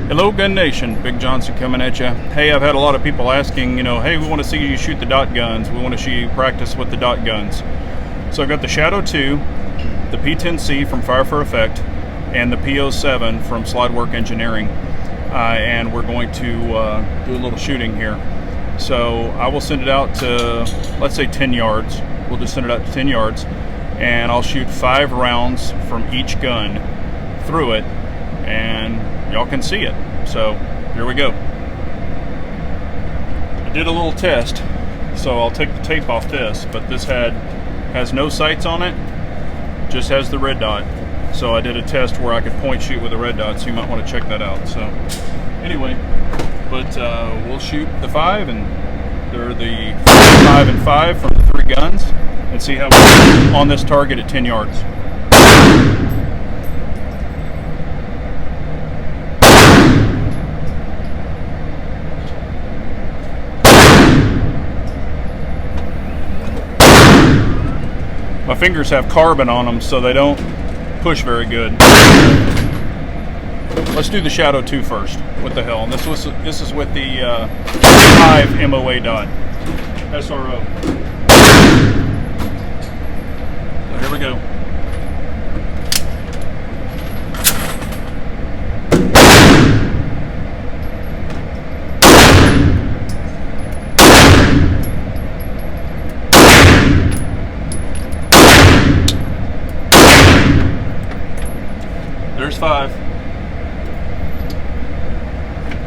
Hello Gun Nation, Big Johnson coming at you. Hey, I've had a lot of people asking, hey, we want to see you shoot the dot guns. We want to see you practice with the dot guns. So I got the Shadow 2, the P-10C from Fire for Effect, and the P-07 from Slidework Engineering. And we're going to do a little shooting here. So I will send it out to, let's say 10 yards. We'll just send it out to 10 yards. And I'll shoot 5 rounds from each gun through it. And y'all can see it. So here we go. I did a little test, so I'll take the tape off this, but this has no sights on it, just has the red dot. So I did a test where I could point shoot with a red dot, so you might want to check that out. So anyway, but we'll shoot the 5, and they're the 5 and 5 from the 3 guns, and see how we're on this target at 10 yards. My fingers have carbon on them, so they don't push very good. Let's do the Shadow 2 first. What the hell? And this is with the 5 MOA dot. SRO. So here we go. There's 5.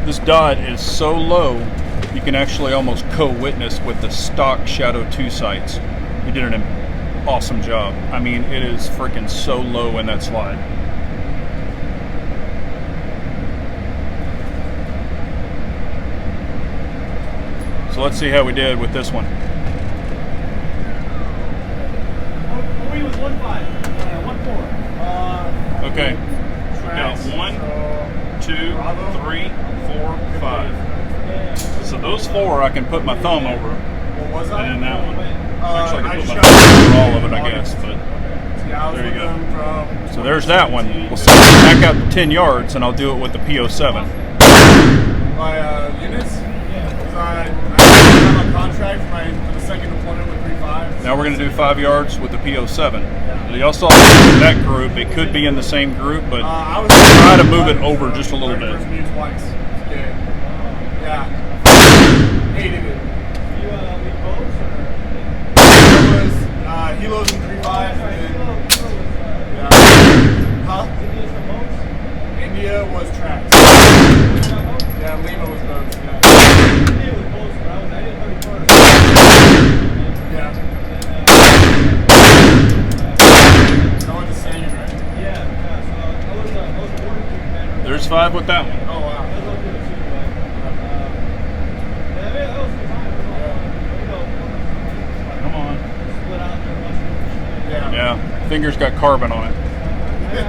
This dot is so low, you can actually almost co-witness with the stock Shadow 2 sights. We did an awesome job. I mean, it is freaking so low in that slide. So let's see how we did with this one. We was 1-5, 1-4. Okay. Got 1, 2, 3, 4, 5. So those 4 I can put my thumb over, and then that one. Actually, I can put my thumb over all of it, I guess. But there you go. So there's that one. We'll send it back out to 10 yards, and I'll do it with the P-07. My units. I have a contract for the second deployment with 3.5. Now we're going to do 5 yards with the P-07. Y'all saw that group. It could be in the same group, but try to move it over just a little bit. Twice. Yeah. Hated it. You lead boats or? It was Helos in 3.5 and yeah. Huh? India's the boats? India was tracks. Yeah, Lima was boats. Yeah. India was boats, but I did 34. Yeah. There's 5 with that one. Oh wow. Come on. Yeah, fingers got carbon on it. Okay.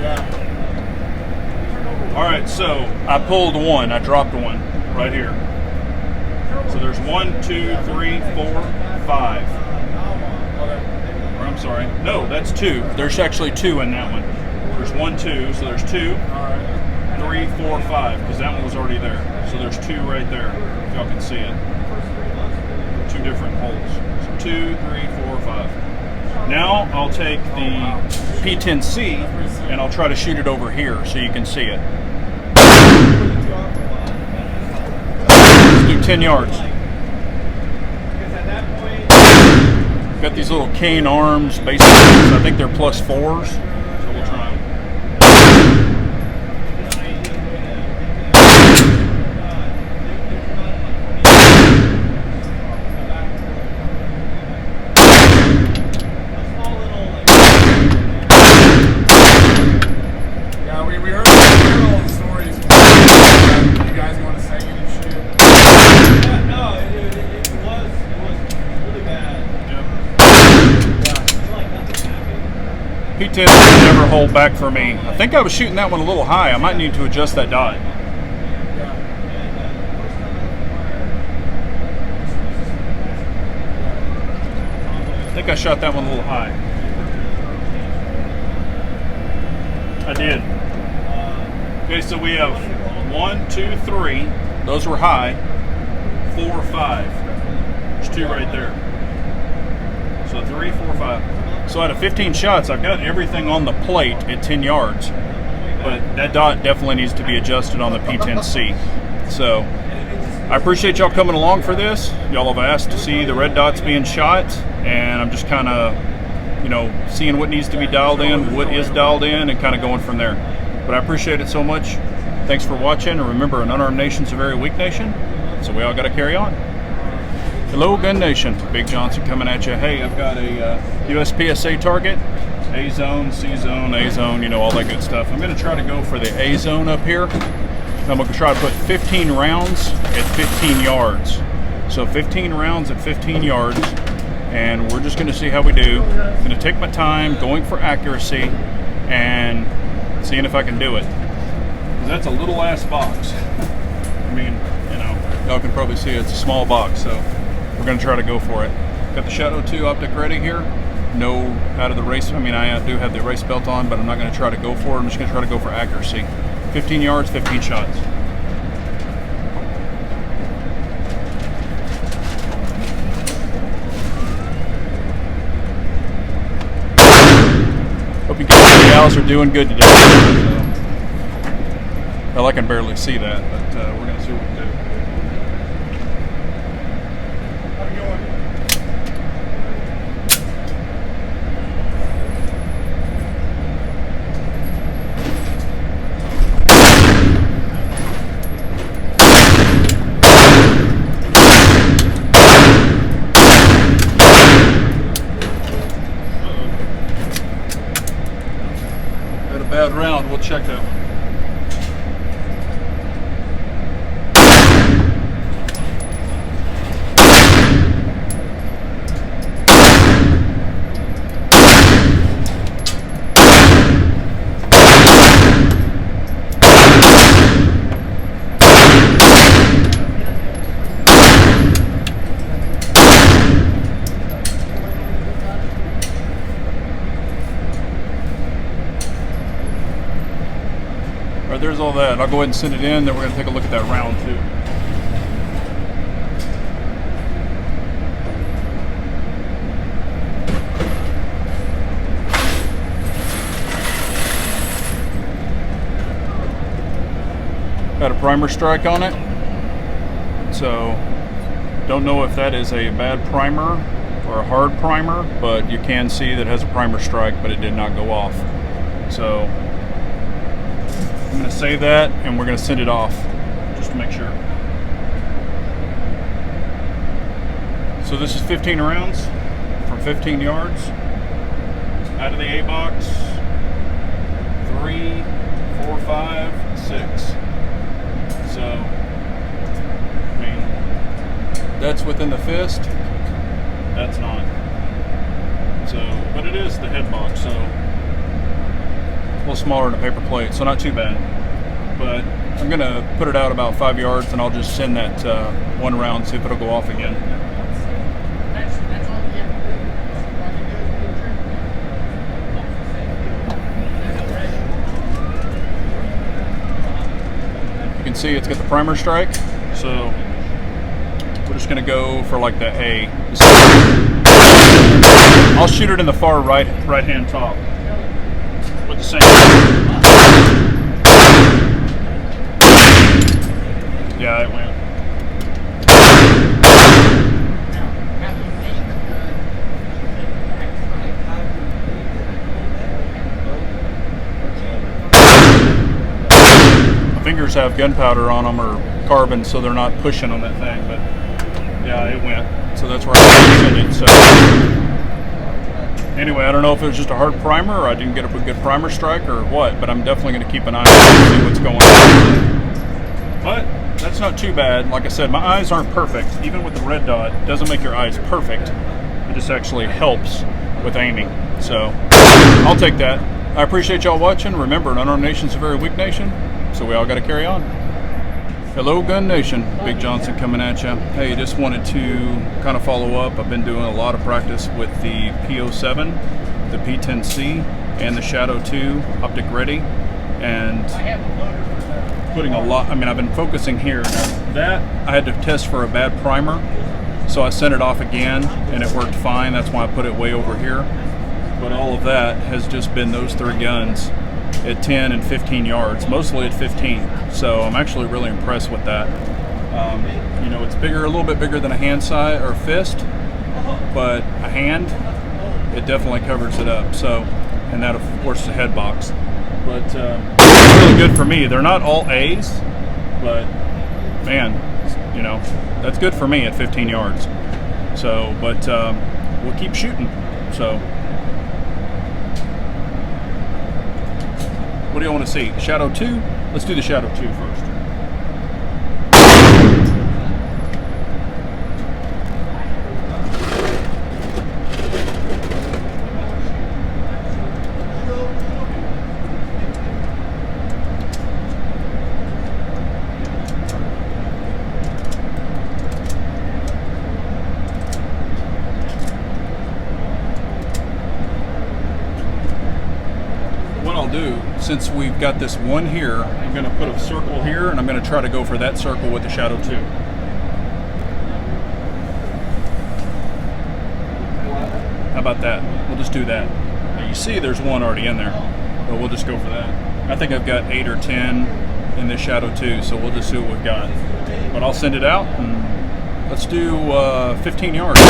Yeah. Alright, so I pulled 1, I dropped 1 right here. So there's 1, 2, 3, 4, 5. Or I'm sorry. No, that's 2. There's actually 2 in that one. There's 1, 2, so there's 2, 3, 4, 5, because that one was already there. So there's 2 right there, if y'all can see it. 2 different holes. So 2, 3, 4, 5. Now I'll take the P-10C and I'll try to shoot it over here so you can see it. Let's do 10 yards. Got these little cane arms, basically. I think they're +4s. So we'll try them. Yeah, we heard all the stories. You guys want to sing it and shit? Yeah, no, it was really bad. P-10 never hold back for me. I think I was shooting that one a little high. I might need to adjust that dot. I think I shot that one a little high. I did. Okay, so we have 1, 2, 3. Those were high. 4, 5. There's 2 right there. So 3, 4, 5. So out of 15 shots, I've got everything on the plate at 10 yards. But that dot definitely needs to be adjusted on the P-10C. So I appreciate y'all coming along for this. Y'all have asked to see the red dots being shot, and I'm just kind of, you know, seeing what needs to be dialed in, what is dialed in, and kind of going from there. But I appreciate it so much. Thanks for watching, and remember, an unarmed nation's a very weak nation, so we all got to carry on. Hello, Gun Nation. Big Johnson coming at you. Hey, I've got a USPSA target. A zone, C zone, A zone, you know, all that good stuff. I'm going to try to go for the A zone up here. I'm going to try to put 15 rounds at 15 yards. So 15 rounds at 15 yards, and we're just going to see how we do. I'm going to take my time going for accuracy and seeing if I can do it. Because that's a little ass box. I mean, you know, y'all can probably see it's a small box, so we're going to try to go for it. Got the Shadow 2 Optic ready here. No out of the race. I mean, I do have the race belt on, but I'm not going to try to go for it. I'm just going to try to go for accuracy. 15 yards, 15 shots. Hope you guys and gals are doing good today. Well, I can barely see that, but we're going to see what we do. How you going? Had a bad round. We'll check that one. Alright, there's all that. I'll go ahead and send it in, then we're going to take a look at that round too. Got a primer strike on it. So, don't know if that is a bad primer or a hard primer, but you can see that it has a primer strike, but it did not go off. So, I'm going to save that, and we're going to send it off, just to make sure. So this is 15 rounds from 15 yards. Out of the A box, 3, 4, 5, 6. So, I mean, that's within the fist. That's not. So, but it is the head box, so a little smaller than a paper plate, so not too bad. But I'm going to put it out about 5 yards, and I'll just send that one round, see if it'll go off again. That's all you have to do. You can see it's got the primer strike, so we're just going to go for like the A. I'll shoot it in the far right hand top with the same. Yeah, it went. My fingers have gunpowder on them or carbon, so they're not pushing on that thing, but yeah, it went. So that's where I sent it. So anyway, I don't know if it was just a hard primer or I didn't get a good primer strike or what, but I'm definitely going to keep an eye on it and see what's going on. But that's not too bad. Like I said, my eyes aren't perfect. Even with the red dot, it doesn't make your eyes perfect. It just actually helps with aiming. So I'll take that. I appreciate y'all watching. Remember, an unarmed nation's a very weak nation, so we all got to carry on. Hello, Gun Nation. Big Johnson coming at you. Hey, just wanted to kind of follow up. I've been doing a lot of practice with the P-07, the P-10C. and the Shadow 2 Optic ready, and I have a loader for that. putting a lot. I mean, I've been focusing here. That I had to test for a bad primer, so I sent it off again, and it worked fine. That's why I put it way over here. But all of that has just been those 3 guns at 10 and 15 yards, mostly at 15. So I'm actually really impressed with that. You know, it's bigger, a little bit bigger than a hand size or fist, but a hand, it definitely covers it up. So, and that of course is a head box. But it's really good for me. They're not all A's, but man, you know, that's good for me at 15 yards. So, but we'll keep shooting. So, what do you want to see? Shadow 2? Let's do the Shadow 2 first. Since we've got this one here, I'm going to put a circle here, and I'm going to try to go for that circle with the Shadow 2. How about that? We'll just do that. Now you see there's one already in there, but we'll just go for that. I think I've got 8 or 10 in this Shadow 2, so we'll just see what we've got. But I'll send it out, and let's do 15 yards.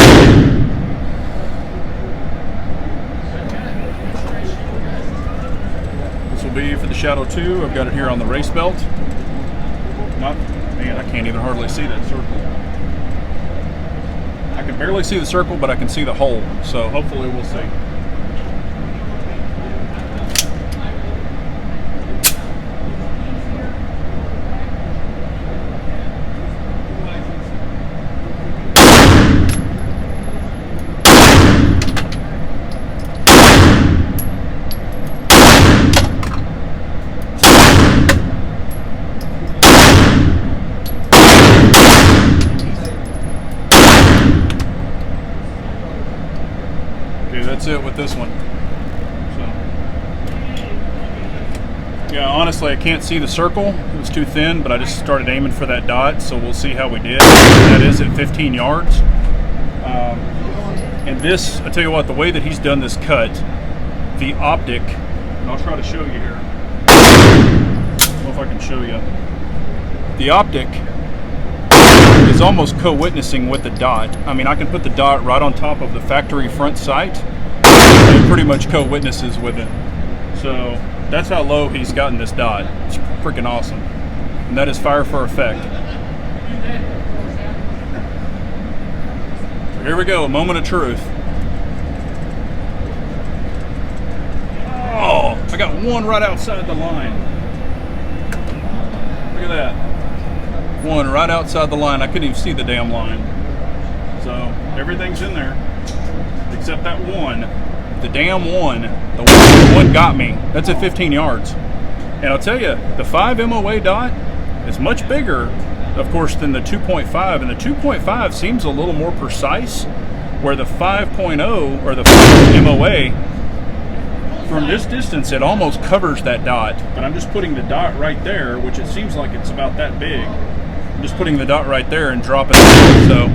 Be for the Shadow 2. I've got it here on the race belt. Man, I can't even hardly see that circle. I can barely see the circle, but I can see the hole. So hopefully we'll see. That's it with this one. So, yeah, honestly, I can't see the circle. It was too thin, but I just started aiming for that dot, so we'll see how we did. That is at 15 yards. And this, I tell you what, the way that he's done this cut, the Optic, and I'll try to show you here. I don't know if I can show you. The Optic is almost co-witnessing with the dot. I mean, I can put the dot right on top of the factory front sight. It pretty much co-witnesses with it. So that's how low he's gotten this dot. It's freaking awesome. And that is fire for effect. So here we go, a moment of truth. Oh, I got one right outside the line. Look at that. One right outside the line. I couldn't even see the damn line. So everything's in there except that one. The damn one. The one got me. That's at 15 yards. And I'll tell you, the 5 MOA dot is much bigger, of course, than the 2.5. And the 2.5 seems a little more precise, where the 5.0 or the 5 MOA, from this distance, it almost covers that dot. But I'm just putting the dot right there, which it seems like it's about that big. I'm just putting the dot right there and dropping it. So,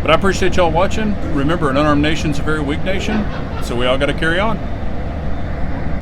but I appreciate y'all watching. Remember, an unarmed nation's a very weak nation, so we all got to carry on.